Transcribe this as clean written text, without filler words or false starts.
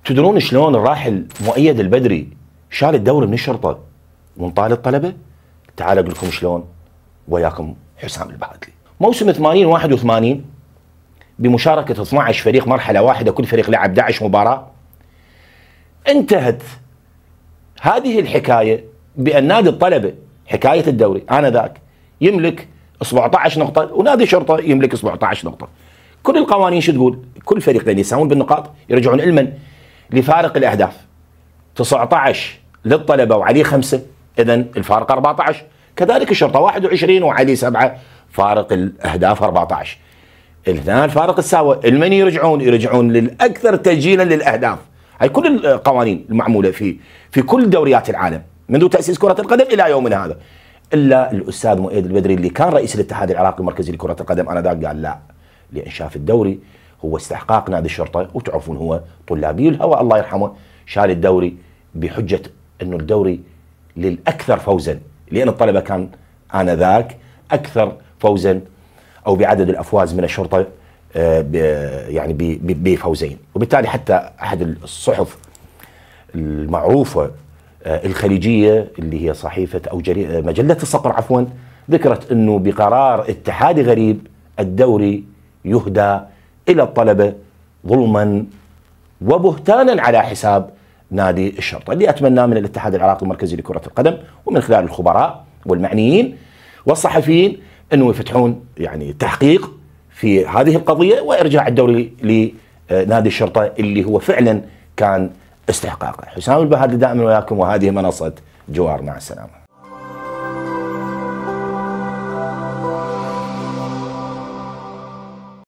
تدرون شلون الراحل مؤيد البدري شال الدوري من الشرطه ومن طال الطلبه؟ تعال اقول لكم شلون وياكم حسام البهادلي. موسم 80 81 بمشاركه 12 فريق مرحله واحده، كل فريق لعب 11 مباراه. انتهت هذه الحكايه بان نادي الطلبه حكايه الدوري انذاك يملك 17 نقطه ونادي الشرطه يملك 17 نقطه. كل القوانين شو تقول؟ كل فريقين يساوون بالنقاط يرجعون علما لفارق الاهداف. 19 للطلبه وعليه 5، اذا الفارق 14. كذلك الشرطه 21 وعليه 7، فارق الاهداف 14. الاثنين فارق الساوى، المن يرجعون للاكثر تسجيلا للاهداف. هاي كل القوانين المعموله في كل دوريات العالم منذ تاسيس كره القدم الى يومنا هذا. الا الاستاذ مؤيد البدري اللي كان رئيس الاتحاد العراقي المركزي لكره القدم انذاك قال لا، لان شاف الدوري هو استحقاق نادي الشرطه، وتعرفون هو طلابي الهوى الله يرحمه، شال الدوري بحجه انه الدوري للاكثر فوزا، لان الطلبه كان انذاك اكثر فوزا او بعدد الافواز من الشرطه يعني بفوزين. وبالتالي حتى احد الصحف المعروفه الخليجيه اللي هي صحيفه او مجله الصقر عفوا، ذكرت انه بقرار اتحادي غريب الدوري يهدى الى الطلبه ظلما وبهتانا على حساب نادي الشرطه. اللي اتمناه من الاتحاد العراقي المركزي لكره القدم ومن خلال الخبراء والمعنيين والصحفيين انه يفتحون يعني تحقيق في هذه القضيه وارجاع الدوري لنادي الشرطه اللي هو فعلا كان استحقاقه. حسام البهادلي دائما وياكم، وهذه منصه جوار. مع السلامه.